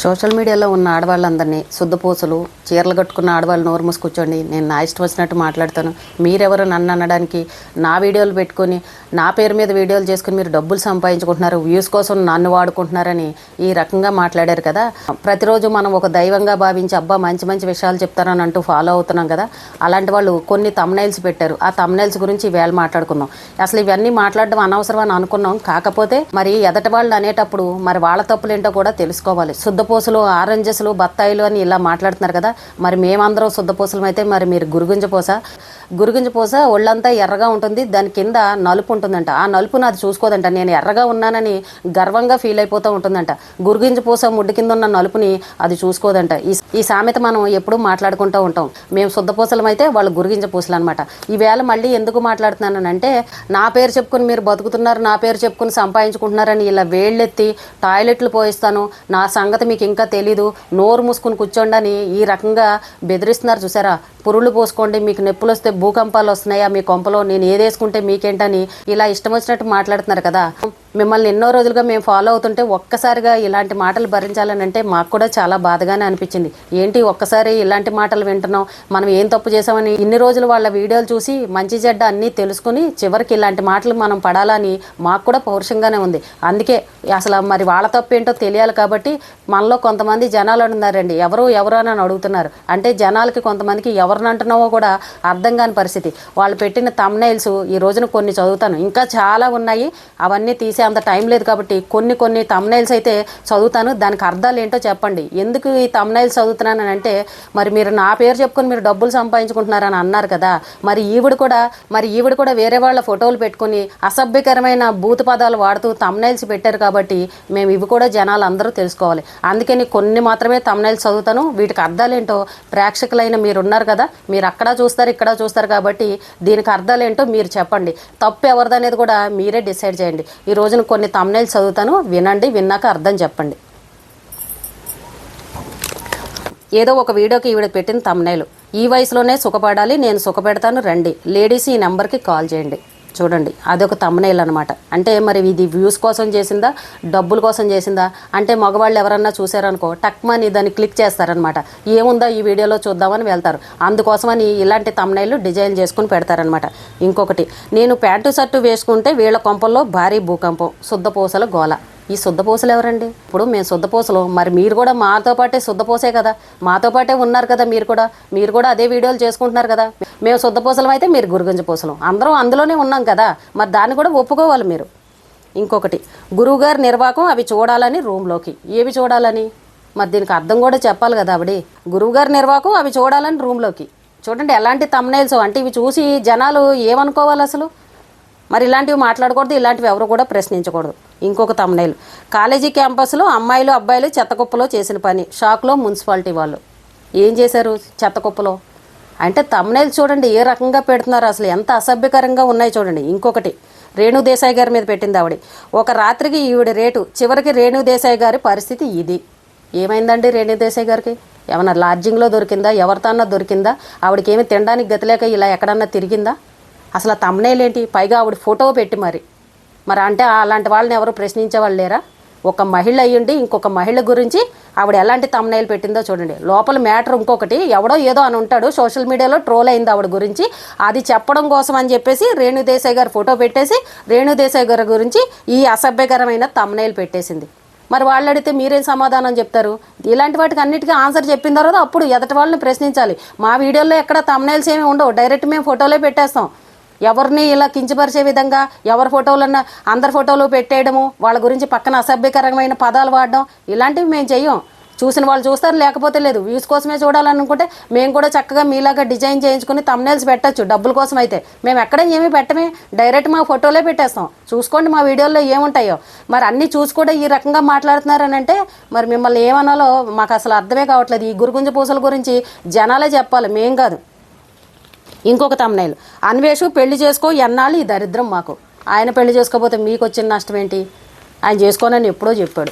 Social మీడియాలో ఉన్న ఆడవాళ్ళందరినీ శుద్ధపూసలు చీరలు కట్టుకున్న ఆడవాళ్ళు నోరు మూసుకూర్చోండి, నేను నా ఇష్టం వచ్చినట్టు మాట్లాడతాను, మీరెవరు నన్ను అనడానికి, నా వీడియోలు పెట్టుకొని నా పేరు మీద వీడియోలు చేసుకుని మీరు డబ్బులు సంపాదించుకుంటున్నారు, వ్యూస్ కోసం నన్ను వాడుకుంటున్నారని ఈ రకంగా మాట్లాడారు కదా. ప్రతిరోజు మనం ఒక దైవంగా భావించి అబ్బా మంచి మంచి విషయాలు చెప్తారని అంటూ ఫాలో అవుతున్నాం కదా. అలాంటి వాళ్ళు కొన్ని థంబ్నెయిల్స్ పెట్టారు. ఆ థంబ్నెయిల్స్ గురించి ఈవేళ మాట్లాడుకుందాం. అసలు ఇవన్నీ మాట్లాడడం అనవసరం అని అనుకున్నాం. కాకపోతే మరి ఎదటి వాళ్ళు అనేటప్పుడు మరి వాళ్ళ తప్పులేంటో కూడా తెలుసుకోవాలి. శుద్ధపూసలు, ఆరెంజెస్లు, బత్తాయిలు అని ఇలా మాట్లాడుతున్నారు కదా. మరి మేమందరం శుద్ధపూసలం అయితే మరి మీరు గురిగింజపూస ఒళ్ళంతా ఎర్రగా ఉంటుంది, దాని కింద నలుపు ఉంటుందంట. ఆ నలుపును అది చూసుకోదంట. నేను ఎర్రగా ఉన్నానని గర్వంగా ఫీల్ అయిపోతూ ఉంటుందంట. గురిగింజపూస ముడ్డు కింద ఉన్న నలుపుని అది చూసుకోదంట. ఈ సామెత మనం ఎప్పుడూ మాట్లాడుకుంటూ ఉంటాం. మేము శుద్ధపూసలం అయితే వాళ్ళు గురిగింజపూసలు అనమాట. ఈవేళ మళ్ళీ ఎందుకు మాట్లాడుతున్నానంటే, నా పేరు చెప్పుకుని మీరు బతుకుతున్నారు, నా పేరు చెప్పుకుని సంపాదించుకుంటున్నారని ఇలా వేళ్ళెత్తి టాయిలెట్లు పోయిస్తాను, నా సంగతి మీకు ఇంకా తెలీదు, నోరు మూసుకుని కూర్చోండి అని ఈ రకంగా బెదిరిస్తున్నారు చూసారా. పురుళ్ళు పోసుకోండి, మీకు నొప్పులు వస్తే భూకంపాలు వస్తున్నాయా మీ కొంపలో, నేను ఏదేసుకుంటే మీకేంటని ఇలా ఇష్టం వచ్చినట్టు మాట్లాడుతున్నారు కదా. మిమ్మల్ని ఎన్నో రోజులుగా మేము ఫాలో అవుతుంటే ఒక్కసారిగా ఇలాంటి మాటలు భరించాలని అంటే మాకు కూడా చాలా బాధగానే అనిపించింది. ఏంటి ఒక్కసారి ఇలాంటి మాటలు వింటున్నాం, మనం ఏం తప్పు చేసామని ఇన్ని రోజులు వాళ్ళ వీడియోలు చూసి మంచి చెడ్డ అన్నీ తెలుసుకుని చివరికి ఇలాంటి మాటలు మనం పడాలని మాకు కూడా పౌరుషంగానే ఉంది. అందుకే అసలు మరి వాళ్ళ తప్పు ఏంటో తెలియాలి కాబట్టి మనలో కొంతమంది జనాలు ఉన్నారండి, ఎవరు అని అడుగుతున్నారు. అంటే జనాలకి కొంతమందికి ఎవరిని అంటున్నావో కూడా అర్థం కాని పరిస్థితి. వాళ్ళు పెట్టిన థంబ్నెయిల్స్ ఈ రోజున కొన్ని చదువుతాను, ఇంకా చాలా ఉన్నాయి, అవన్నీ తీసే అంత టైం లేదు కాబట్టి కొన్ని థంబ్నెయిల్స్ అయితే చదువుతాను. దానికి అర్థాలు ఏంటో చెప్పండి. ఎందుకు ఈ థంబ్నెయిల్స్ చదువుతున్నానని అంటే, మరి మీరు నా పేరు చెప్పుకొని మీరు డబ్బులు సంపాదించుకుంటున్నారని అన్నారు కదా. మరి ఈవిడ కూడా వేరే వాళ్ళ ఫోటోలు పెట్టుకుని అసభ్యకరమైన బూతు పదాలు వాడుతూ థంబ్నెయిల్స్ పెట్టారు కాబట్టి మేము ఇవి కూడా జనాలు అందరూ తెలుసుకోవాలి. అందుకని కొన్ని మాత్రమే థంబ్నెయిల్స్ చదువుతాను. వీటికి అర్థాలేంటో ప్రేక్షకులైన మీరు ఉన్నారు కదా, మీరు అక్కడ చూస్తారు ఇక్కడ చూస్తారు కాబట్టి దీనికి అర్థాలేంటో మీరు చెప్పండి. తప్పు ఎవరిదనేది కూడా మీరే డిసైడ్ చేయండి. ఈ రోజున కొన్ని థంబ్నెయిల్స్ చదువుతాను, వినండి, విన్నాక అర్థం చెప్పండి. ఏదో ఒక వీడియోకి ఈవిడ పెట్టిన థంబ్నెయిల్, ఈ వయసులోనే సుఖపడాలి, నేను సుఖపెడతాను రండి, లేడీస్ ఈ నెంబర్కి కాల్ చేయండి. చూడండి, అదొక థంబ్నెయిల్ అనమాట. అంటే మరి ఇది వ్యూస్ కోసం చేసిందా, డబ్బుల కోసం చేసిందా అంటే మగవాళ్ళు ఎవరన్నా చూసారనుకో టక్మని దాన్ని క్లిక్ చేస్తారనమాట. ఏముందా ఈ వీడియోలో చూద్దామని వెళ్తారు. అందుకోసమని ఇలాంటి థంబ్నెయిల్ డిజైన్ చేసుకుని పెడతారనమాట. ఇంకొకటి, నేను ప్యాంటు షర్టు వేసుకుంటే వీళ్ళ కొంపల్లో భారీ భూకంపం, శుద్ధపూసల గోల. ఈ శుద్ధపూసలు ఎవరండి? ఇప్పుడు మేము శుద్ధపూసలు, మరి మీరు కూడా మాతో పాటే శుద్ధపూసే కదా, మాతో పాటే ఉన్నారు కదా, మీరు కూడా అదే వీడియోలు చేసుకుంటున్నారు కదా. మేము శుద్ధపూసలం అయితే మీరు గురిగింజపూసలం, అందరం అందులోనే ఉన్నాం కదా, మరి దాన్ని కూడా ఒప్పుకోవాలి మీరు. ఇంకొకటి, గురువుగారి నిర్వాకం అవి చూడాలని రూమ్లోకి. ఏవి చూడాలని? మరి దీనికి అర్థం కూడా చెప్పాలి కదా ఆవిడ. గురువుగారి నిర్వాకం అవి చూడాలని రూమ్లోకి. చూడండి ఎలాంటి థంబ్నెయిల్స్ అంటే, ఇవి చూసి జనాలు ఏమనుకోవాలి అసలు. మరి ఇలాంటివి మాట్లాడకూడదు, ఇలాంటివి ఎవరు కూడా ప్రశ్నించకూడదు. ఇంకొక థంబ్నెయిల్, కాలేజీ క్యాంపస్లో అమ్మాయిలు అబ్బాయిలు చెత్తకుప్పలో చేసిన పని, షాక్లో మున్సిపాలిటీ వాళ్ళు. ఏం చేశారు చెత్తకుప్పలో అంటే? థంబ్నెయిల్స్ చూడండి ఏ రకంగా పెడుతున్నారు, అసలు ఎంత అసభ్యకరంగా ఉన్నాయి చూడండి. ఇంకొకటి, రేణు దేశాయ్ గారి మీద పెట్టింది ఆవిడ. ఒక రాత్రికి ఈవిడ రేటు, చివరికి రేణు దేశాయ్ గారి పరిస్థితి ఇది. ఏమైందండి రేణు దేశాయ్ గారికి? ఏమన్నా లాడ్జింగ్లో దొరికిందా, ఎవరితో అన్నా దొరికిందా? ఆవిడకి ఏమి తినడానికి గతిలేక ఇలా ఎక్కడన్నా తిరిగిందా? అసలు ఆ థంబ్నెయిల్ ఏంటి? పైగా ఆవిడ ఫోటో పెట్టి మరి అంటే అలాంటి వాళ్ళని ఎవరు ప్రశ్నించే వాళ్ళు లేరా? ఒక మహిళ అయ్యుండి ఇంకొక మహిళ గురించి ఆవిడ ఎలాంటి థంబ్నెయిల్ పెట్టిందో చూడండి. లోపల మ్యాటర్ ఇంకొకటి, ఎవడో ఏదో అని ఉంటాడు, సోషల్ మీడియాలో ట్రోల్ అయింది ఆవిడ గురించి, అది చెప్పడం కోసం అని చెప్పేసి రేణు దేశాయ్ గారు ఫోటో పెట్టేసి రేణు దేశాయ్ గారి గురించి ఈ అసభ్యకరమైన థంబ్నెయిల్ పెట్టేసింది. మరి వాళ్ళు అడిగితే మీరేం సమాధానం చెప్తారు? ఇలాంటి వాటికి అన్నిటికీ ఆన్సర్ చెప్పిన తర్వాత అప్పుడు ఎదటి వాళ్ళని ప్రశ్నించాలి. మా వీడియోలో ఎక్కడ థంబ్నెయిల్స్ ఏమి ఉండవు, డైరెక్ట్ మేము ఫోటోలే పెట్టేస్తాం. ఎవరిని ఇలా కించపరిచే విధంగా ఎవరి ఫోటోలన్నా అందరి ఫోటోలు పెట్టేయడము, వాళ్ళ గురించి పక్కన అసభ్యకరమైన పదాలు వాడడం, ఇలాంటివి మేము చెయ్యం. చూసిన వాళ్ళు చూస్తారు, లేకపోతే లేదు. వ్యూస్ కోసమే చూడాలనుకుంటే మేము కూడా చక్కగా మీలాగా డిజైన్ చేయించుకుని థంబ్నెయిల్స్ పెట్టచ్చు డబ్బుల కోసం. అయితే మేము ఎక్కడ ఏమీ పెట్టమే, డైరెక్ట్ మా ఫోటోలే పెట్టేస్తాం. చూసుకోండి మా వీడియోల్లో ఏముంటాయో. మరి అన్నీ చూసి కూడా ఈ రకంగా మాట్లాడుతున్నారని అంటే మరి మిమ్మల్ని ఏమనాలో మాకు అసలు అర్థమే కావట్లేదు. ఈ గురిగింజపూసల గురించి జనాలే చెప్పాలి, మేం కాదు. ఇంకొక థంబ్నెయిల్, అన్వేషు పెళ్లి చేసుకో ఎన్నాళ్ళు ఈ దరిద్రం మాకు. ఆయన పెళ్లి చేసుకోకపోతే మీకు వచ్చిన నష్టం ఏంటి? ఆయన చేసుకోనని ఎప్పుడో చెప్పాడు.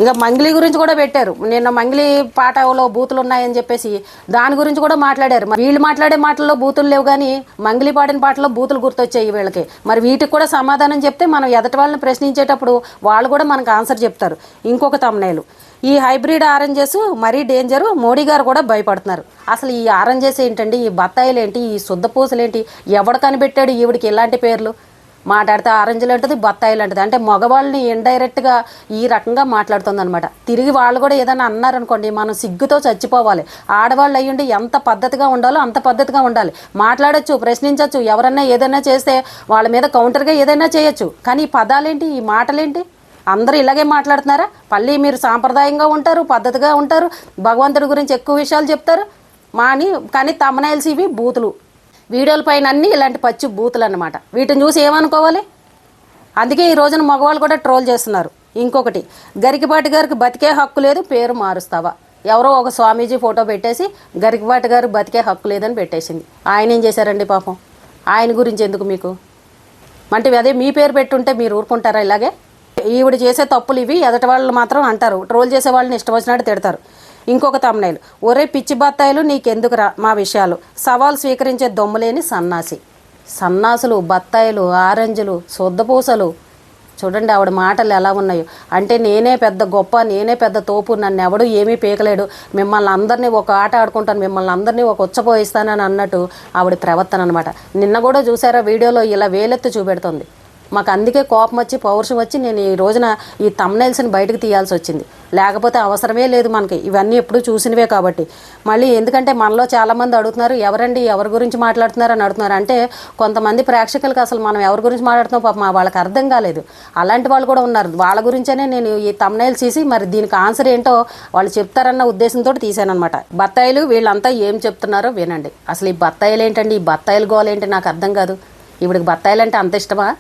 ఇంకా మంగ్లీ గురించి కూడా పెట్టారు. నిన్న మంగ్లీ పాటలో బూతులు ఉన్నాయని చెప్పేసి దాని గురించి కూడా మాట్లాడారు. మరి వీళ్ళు మాట్లాడే మాటల్లో బూతులు లేవు, కానీ మంగ్లీ పాడిన పాటలో బూతులు గుర్తొచ్చాయి వీళ్ళకి. మరి వీటికి కూడా సమాధానం చెప్తే మనం ఎదటి వాళ్ళని ప్రశ్నించేటప్పుడు వాళ్ళు కూడా మనకు ఆన్సర్ చెప్తారు. ఇంకొక తమ్నైలు, ఈ హైబ్రిడ్ ఆరెంజెస్ మరీ డేంజరు, మోడీ గారు కూడా భయపడుతున్నారు. అసలు ఈ ఆరెంజెస్ ఏంటండి, ఈ బత్తాయిలు ఏంటి, ఈ శుద్ధ పూసలేంటి, ఎవడు కనిపెట్టాడు ఈవిడికి ఇలాంటి పేర్లు? మాట్లాడితే ఆరెంజ్లు అంటది, బత్తాయిలు అంటది. అంటే మగవాళ్ళని ఇండైరెక్ట్గా ఈ రకంగా మాట్లాడుతుంది అనమాట. తిరిగి వాళ్ళు కూడా ఏదైనా అన్నారనుకోండి మనం సిగ్గుతో చచ్చిపోవాలి. ఆడవాళ్ళు అయ్యుండి ఎంత పద్ధతిగా ఉండాలో అంత పద్ధతిగా ఉండాలి. మాట్లాడచ్చు, ప్రశ్నించవచ్చు, ఎవరన్నా ఏదైనా చేస్తే వాళ్ళ మీద కౌంటర్గా ఏదైనా చేయొచ్చు. కానీ ఈ పదాలేంటి, ఈ మాటలేంటి? అందరూ ఇలాగే మాట్లాడుతున్నారా? మళ్ళీ మీరు సాంప్రదాయంగా ఉంటారు, పద్ధతిగా ఉంటారు, భగవంతుడి గురించి ఎక్కువ విషయాలు చెప్తారు కానీ తమ్మనైల్స్ ఇవి బూతులు. వీడియోల పైన అన్నీ ఇలాంటి పచ్చి బూతులు అన్నమాట. వీటిని చూసి ఏమనుకోవాలి? అందుకే ఈ రోజున మగవాళ్ళు కూడా ట్రోల్ చేస్తున్నారు. ఇంకొకటి, గరికపాటి గారికి బతికే హక్కు లేదు, పేరు మారుస్తావా? ఎవరో ఒక స్వామీజీ ఫోటో పెట్టేసి గరికపాటి గారు బతికే హక్కు లేదని పెట్టేసింది. ఆయన ఏం చేశారండి పాపం? ఆయన గురించి ఎందుకు మీకు? అంటే అదే మీ పేరు పెట్టుంటే మీరు ఊరుకుంటారా? ఇలాగే ఈవిడ చేసే తప్పులు ఇవి ఎదటి వాళ్ళు మాత్రం అంటారు, ట్రోల్ చేసే వాళ్ళని ఇష్టం వచ్చినట్టు తిడతారు. ఇంకొక తమ్నైల్, ఒరే పిచ్చి బత్తాయిలు నీకెందుకురా మా విషయాలు, సవాల్ స్వీకరించే దొమ్మలేని సన్నాసి. సన్నాసులు, బత్తాయిలు, ఆరెంజులు, శుద్ధపూసలు. చూడండి ఆవిడ మాటలు ఎలా ఉన్నాయో. అంటే నేనే పెద్ద గొప్ప, నేనే పెద్ద తోపు, నన్ను ఎవడు ఏమీ పీకలేడు, మిమ్మల్ని అందరినీ ఒక ఆట ఆడుకుంటాను, మిమ్మల్ని అందరినీ ఒక ఉచ్చపోయిస్తానని అన్నట్టు ఆవిడ ప్రవర్తన అనమాట. నిన్న కూడా చూసారా వీడియోలో ఇలా వేలెత్తి చూపెడుతుంది. మాకు అందుకే కోపం వచ్చి, పౌరుషం వచ్చి నేను ఈ రోజున ఈ తమ్నైల్స్ని బయటకు తీయాల్సి వచ్చింది. లేకపోతే అవసరమే లేదు మనకి, ఇవన్నీ ఎప్పుడు చూసినవే కాబట్టి. మళ్ళీ ఎందుకంటే మనలో చాలామంది అడుగుతున్నారు, ఎవరండి ఎవరి గురించి మాట్లాడుతున్నారు అని అడుగుతున్నారు. అంటే కొంతమంది ప్రేక్షకులకు అసలు మనం ఎవరి గురించి మాట్లాడుతున్నాం పాపం వాళ్ళకి అర్థం కాలేదు. అలాంటి వాళ్ళు కూడా ఉన్నారు. వాళ్ళ గురించేనే నేను ఈ తమ్నైల్స్ తీసి మరి దీనికి ఆన్సర్ ఏంటో వాళ్ళు చెప్తారన్న ఉద్దేశంతో తీశానమాట. బత్తాయిలు వీళ్ళంతా ఏం చెప్తున్నారో వినండి. అసలు ఈ బత్తాయిలు ఏంటండి, ఈ బత్తాయిలు గోలేంటి నాకు అర్థం కాదు. ఇవిడికి బత్తాయిలు అంటే అంత ఇష్టమా?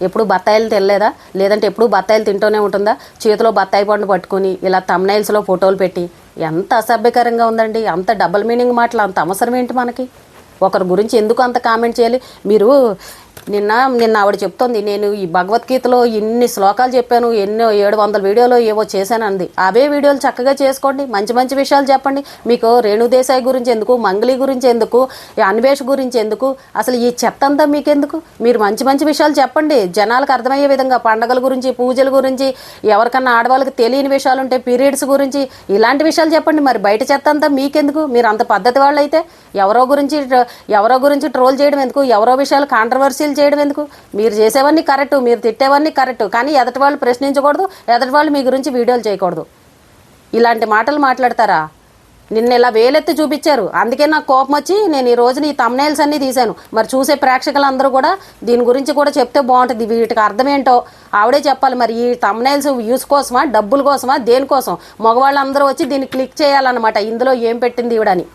ఎప్పుడు బత్తాయిలు తినలేదా? లేదంటే ఎప్పుడు బత్తాయిలు తింటూనే ఉంటుందా? చేతిలో బత్తాయి పండు పట్టుకుని ఇలా తమ్నైల్స్లో ఫోటోలు పెట్టి ఎంత అసభ్యకరంగా ఉందండి. అంత డబుల్ మీనింగ్ మాటలు, అంత అవసరం ఏంటి మనకి? ఒకరి గురించి ఎందుకు అంత కామెంట్ చేయాలి? మీరు నిన్న ఆవిడ చెప్తోంది, నేను ఈ భగవద్గీతలో ఇన్ని శ్లోకాలు చెప్పాను, ఎన్నో 700 వీడియోలు ఏవో చేశాను అంది. అవే వీడియోలు చక్కగా చేసుకోండి, మంచి మంచి విషయాలు చెప్పండి. మీకు రేణుదేశాయ్ గురించి ఎందుకు, మంగళి గురించి ఎందుకు, అన్వేష్ గురించి ఎందుకు, అసలు ఈ చెత్త అంతా మీకెందుకు? మీరు మంచి మంచి విషయాలు చెప్పండి, జనాలకు అర్థమయ్యే విధంగా. పండగల గురించి, పూజల గురించి, ఎవరికన్నా ఆడవాళ్ళకి తెలియని విషయాలు ఉంటే పీరియడ్స్ గురించి, ఇలాంటి విషయాలు చెప్పండి. మరి బయట చెత్త అంతా మీకెందుకు? మీరు అంత పద్ధతి వాళ్ళు అయితే ఎవరో గురించి ట్రోల్ చేయడం ఎందుకు? ఎవరో విషయాలు కాంట్రవర్సీలు చేయడం ఎందుకు? మీరు చేసేవన్నీ కరెక్టు, మీరు తిట్టేవన్నీ కరెక్టు, కానీ ఎదటి వాళ్ళు ప్రశ్నించకూడదు, ఎదటి వాళ్ళు మీ గురించి వీడియోలు చేయకూడదు. ఇలాంటి మాటలు మాట్లాడతారా? నిన్న ఇలా వేలెత్తి చూపించారు. అందుకే నాకు కోపం వచ్చి నేను ఈ రోజున ఈ తమ్నైల్స్ అన్నీ తీశాను. మరి చూసే ప్రేక్షకులందరూ కూడా దీని గురించి కూడా చెప్తే బాగుంటుంది. వీటికి అర్థం ఏంటో ఆవిడే చెప్పాలి. మరి ఈ తమ్నైల్స్ వ్యూస్ కోసమా, డబ్బుల కోసమా, దేనికోసం? మగవాళ్ళందరూ వచ్చి దీన్ని క్లిక్ చేయాలన్నమాట, ఇందులో ఏం పెట్టింది ఈవిడని.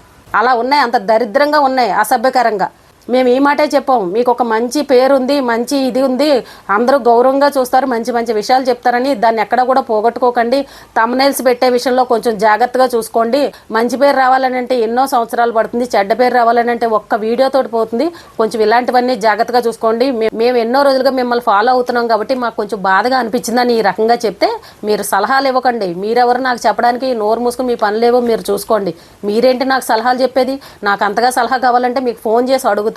అలా ఉన్నాయి, అంత దరిద్రంగా ఉన్నాయి, అసభ్యకరంగా. మేము ఈ మాటే చెప్పాము, మీకు ఒక మంచి పేరు ఉంది, మంచి ఇది ఉంది, అందరూ గౌరవంగా చూస్తారు, మంచి మంచి విషయాలు చెప్తారని. దాన్ని ఎక్కడ కూడా పోగొట్టుకోకండి. తమ్నైల్స్ పెట్టే విషయంలో కొంచెం జాగ్రత్తగా చూసుకోండి. మంచి పేరు రావాలని అంటే ఎన్నో సంవత్సరాలు పడుతుంది, చెడ్డ పేరు రావాలని అంటే ఒక్క వీడియోతో పోతుంది. కొంచెం ఇలాంటివన్నీ జాగ్రత్తగా చూసుకోండి. మేము ఎన్నో రోజులుగా మిమ్మల్ని ఫాలో అవుతున్నాం కాబట్టి మాకు కొంచెం బాధగా అనిపించిందని ఈ రకంగా చెప్తే మీరు సలహాలు ఇవ్వకండి. మీరెవరు నాకు చెప్పడానికి? నోరు మూసుకుని మీ పనులేవో మీరు చూసుకోండి. మీరేంటి నాకు సలహాలు చెప్పేది? నాకు అంతగా సలహా కావాలంటే మీకు ఫోన్ చేసి అడుగుతాను.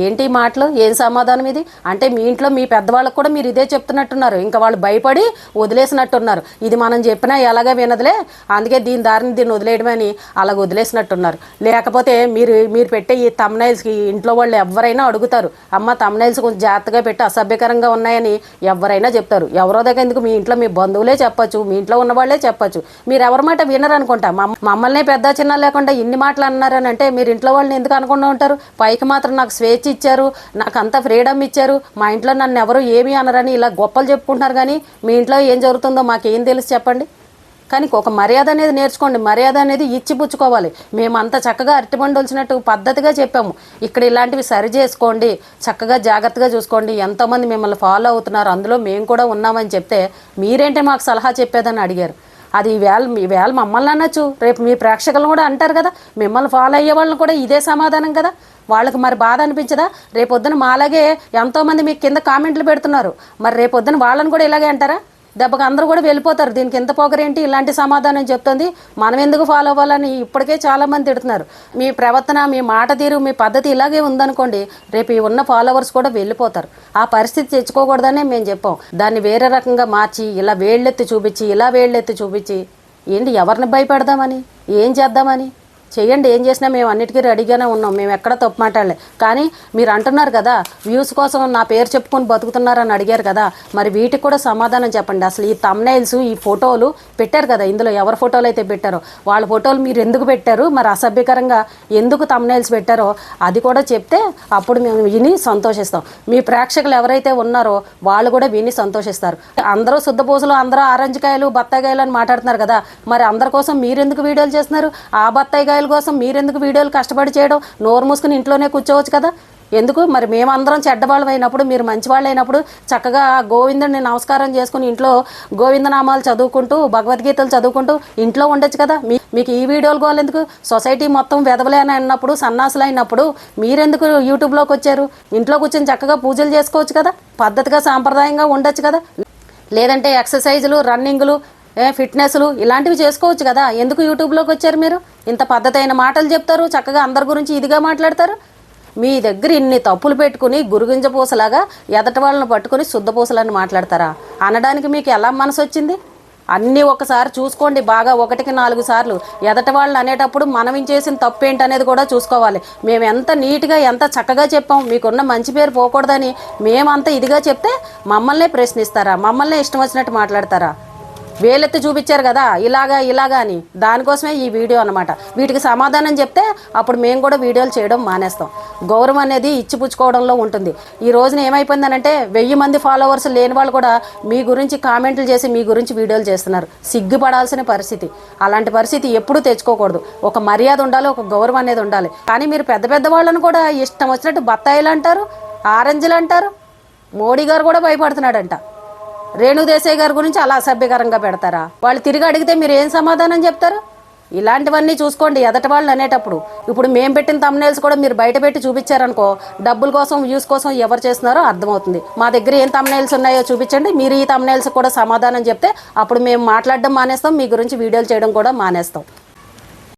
ఏంటి మాటలు, ఏం సమాధానం ఇది? అంటే మీ ఇంట్లో మీ పెద్దవాళ్ళకు కూడా మీరు ఇదే చెప్తున్నట్టున్నారు, ఇంకా వాళ్ళు భయపడి వదిలేసినట్టున్నారు. ఇది మనం చెప్పినా ఎలాగా వినదులే, అందుకే దీని దారిని దీన్ని వదిలేయడమని అలాగ వదిలేసినట్టున్నారు. లేకపోతే మీరు పెట్టే ఈ తమ్నైల్స్కి ఇంట్లో వాళ్ళు ఎవరైనా అడుగుతారు, అమ్మ తమ్నైల్స్ కొంచెం జాగ్రత్తగా పెట్టి అసభ్యకరంగా ఉన్నాయని ఎవరైనా చెప్తారు. ఎవరో దగ్గర ఎందుకు, మీ ఇంట్లో మీ బంధువులే చెప్పచ్చు, మీ ఇంట్లో ఉన్న వాళ్ళే చెప్పచ్చు. మీరు ఎవరి మాట వినరు అనుకుంటా. మమ్మల్ని పెద్ద చిన్న లేకుండా ఇన్ని మాటలు అన్నారని అంటే మీరు ఇంట్లో వాళ్ళని ఎందుకు అనుకుంటూ ఉంటారు? పైకి మాత్రం నాకు స్వేచ్ఛ ఇచ్చారు, నాకు అంత ఫ్రీడమ్ ఇచ్చారు, మా ఇంట్లో నన్ను ఎవరు ఏమీ అనరని ఇలా గొప్పలు చెప్పుకుంటున్నారు. కానీ మీ ఇంట్లో ఏం జరుగుతుందో మాకేం తెలుసు చెప్పండి? కానీ ఒక మర్యాద అనేది నేర్చుకోండి. మర్యాద అనేది ఇచ్చిపుచ్చుకోవాలి. మేము అంత చక్కగా అరటిపండు వచ్చినట్టు పద్ధతిగా చెప్పాము. ఇక్కడ ఇలాంటివి సరి చేసుకోండి, చక్కగా జాగ్రత్తగా చూసుకోండి. ఎంతోమంది మిమ్మల్ని ఫాలో అవుతున్నారు, అందులో మేము కూడా ఉన్నామని చెప్తే మీరేంటే మాకు సలహా చెప్పేదని అడిగారు. అది ఈవేళ మమ్మల్ని అనొచ్చు, రేపు మీ ప్రేక్షకులను కూడా అంటారు కదా. మిమ్మల్ని ఫాలో అయ్యే వాళ్ళని కూడా ఇదే సమాధానం కదా. వాళ్ళకి మరి బాధ అనిపించదా? రేపొద్దున మాలాగే ఎంతోమంది మీకు కింద కామెంట్లు పెడుతున్నారు, మరి రేపొద్దున వాళ్ళని కూడా ఇలాగే అంటారా? దెబ్బకి అందరూ కూడా వెళ్ళిపోతారు. దీనికి ఎంత పొగరేంటి, ఇలాంటి సమాధానం చెప్తుంది, మనం ఎందుకు ఫాలో అవ్వాలని ఇప్పటికే చాలామంది తిడుతున్నారు. మీ ప్రవర్తన, మీ మాట తీరు, మీ పద్ధతి ఇలాగే ఉందనుకోండి, రేపు ఈ ఉన్న ఫాలోవర్స్ కూడా వెళ్ళిపోతారు. ఆ పరిస్థితి తెచ్చుకోకూడదనే మేము చెప్పాం. దాన్ని వేరే రకంగా మార్చి ఇలా వేళ్ళెత్తి చూపించి ఏంటి ఎవరిని భయపెడదామని, ఏం చేద్దామని చేయండి. ఏం చేసినా మేము అన్నిటికీ రెడీగానే ఉన్నాం. మేము ఎక్కడ తప్పు మాట్లాడలే. కానీ మీరు అంటున్నారు కదా వ్యూస్ కోసం నా పేరు చెప్పుకొని బతుకుతున్నారని అడిగారు కదా, మరి వీటికి కూడా సమాధానం చెప్పండి. అసలు ఈ థంబ్నెయిల్స్, ఈ ఫోటోలు పెట్టారు కదా, ఇందులో ఎవరి ఫోటోలు అయితే పెట్టారో వాళ్ళ ఫోటోలు మీరు ఎందుకు పెట్టారు, మరి అసభ్యకరంగా ఎందుకు థంబ్నెయిల్స్ పెట్టారో అది కూడా చెప్తే అప్పుడు మేము విని సంతోషిస్తాం. మీ ప్రేక్షకులు ఎవరైతే ఉన్నారో వాళ్ళు కూడా విని సంతోషిస్తారు. అందరూ శుద్ధపూసలు, అందరూ ఆరెంజ్కాయలు, బత్తాయికాయలు అని మాట్లాడుతున్నారు కదా, మరి అందరి కోసం మీరు ఎందుకు వీడియోలు చేస్తున్నారు? ఆ బత్తాయికాయలు కోసం మీరెందుకు వీడియోలు కష్టపడి చేయడం? నోరు మూసుకుని ఇంట్లోనే కూర్చోవచ్చు కదా, ఎందుకు? మరి మేమందరం చెడ్డవాళ్ళం అయినప్పుడు, మీరు మంచివాళ్ళు అయినప్పుడు చక్కగా గోవిందుడిని నమస్కారం చేసుకుని ఇంట్లో గోవిందనామాలు చదువుకుంటూ, భగవద్గీతలు చదువుకుంటూ ఇంట్లో ఉండొచ్చు కదా. మీకు ఈ వీడియోలు గోలెందుకు? సొసైటీ మొత్తం వెదవలే అని అన్నప్పుడు, సన్నాసులు అయినప్పుడు మీరెందుకు యూట్యూబ్లోకి వచ్చారు? ఇంట్లో కూర్చొని చక్కగా పూజలు చేసుకోవచ్చు కదా, పద్ధతిగా సాంప్రదాయంగా ఉండొచ్చు కదా. లేదంటే ఎక్సర్సైజులు, రన్నింగులు, ఫిట్నెస్లు ఇలాంటివి చేసుకోవచ్చు కదా. ఎందుకు యూట్యూబ్లోకి వచ్చారు? మీరు ఇంత పద్ధతైన మాటలు చెప్తారు, చక్కగా అందరి గురించి ఇదిగా మాట్లాడతారు. మీ దగ్గర ఇన్ని తప్పులు పెట్టుకుని గురుగింజ పూసలాగా ఎదటి వాళ్ళని పట్టుకుని శుద్ధపూసలని మాట్లాడతారా? అనడానికి మీకు ఎలా మనసు వచ్చింది? అన్నీ ఒకసారి చూసుకోండి బాగా, 1-4 సార్లు. ఎదటి వాళ్ళు అనేటప్పుడు మనం చేసిన తప్పు ఏంటనేది కూడా చూసుకోవాలి. మేము ఎంత నీట్గా, ఎంత చక్కగా చెప్పాం, మీకున్న మంచి పేరు పోకూడదని మేమంత ఇదిగా చెప్తే మమ్మల్నే ప్రశ్నిస్తారా? మమ్మల్నే ఇష్టం వచ్చినట్టు మాట్లాడతారా? వేలెత్తి చూపించారు కదా ఇలాగా అని, దానికోసమే ఈ వీడియో అనమాట. వీటికి సమాధానం చెప్తే అప్పుడు మేము కూడా వీడియోలు చేయడం మానేస్తాం. గౌరవం అనేది ఇచ్చిపుచ్చుకోవడంలో ఉంటుంది. ఈ రోజున ఏమైపోయిందనంటే 1000 మంది ఫాలోవర్స్ లేని వాళ్ళు కూడా మీ గురించి కామెంట్లు చేసి మీ గురించి వీడియోలు చేస్తున్నారు. సిగ్గుపడాల్సిన పరిస్థితి. అలాంటి పరిస్థితి ఎప్పుడూ తెచ్చుకోకూడదు. ఒక మర్యాద ఉండాలి, ఒక గౌరవం అనేది ఉండాలి. కానీ మీరు పెద్ద వాళ్ళను కూడా ఇష్టం వచ్చినట్టు బత్తాయిలు అంటారు, ఆరెంజ్లు అంటారు. మోడీ గారు కూడా భయపడుతున్నాడంట. రేణుదేశాయ్ గారి గురించి అలా అసభ్యకరంగా పెడతారా? వాళ్ళు తిరిగి అడిగితే మీరు ఏం సమాధానం చెప్తారు? ఇలాంటివన్నీ చూసుకోండి ఎదటి వాళ్ళు అనేటప్పుడు. ఇప్పుడు మేము పెట్టిన థంబ్నెయిల్స్ కూడా మీరు బయట పెట్టి చూపించారనుకో, డబ్బుల కోసం, వ్యూస్ కోసం ఎవరు చేస్తున్నారో అర్థమవుతుంది. మా దగ్గర ఏం థంబ్నెయిల్స్ ఉన్నాయో చూపించండి, మీరు ఈ థంబ్నెయిల్స్ కూడా సమాధానం చెప్తే అప్పుడు మేము మాట్లాడడం మానేస్తాం, మీ గురించి వీడియోలు చేయడం కూడా మానేస్తాం.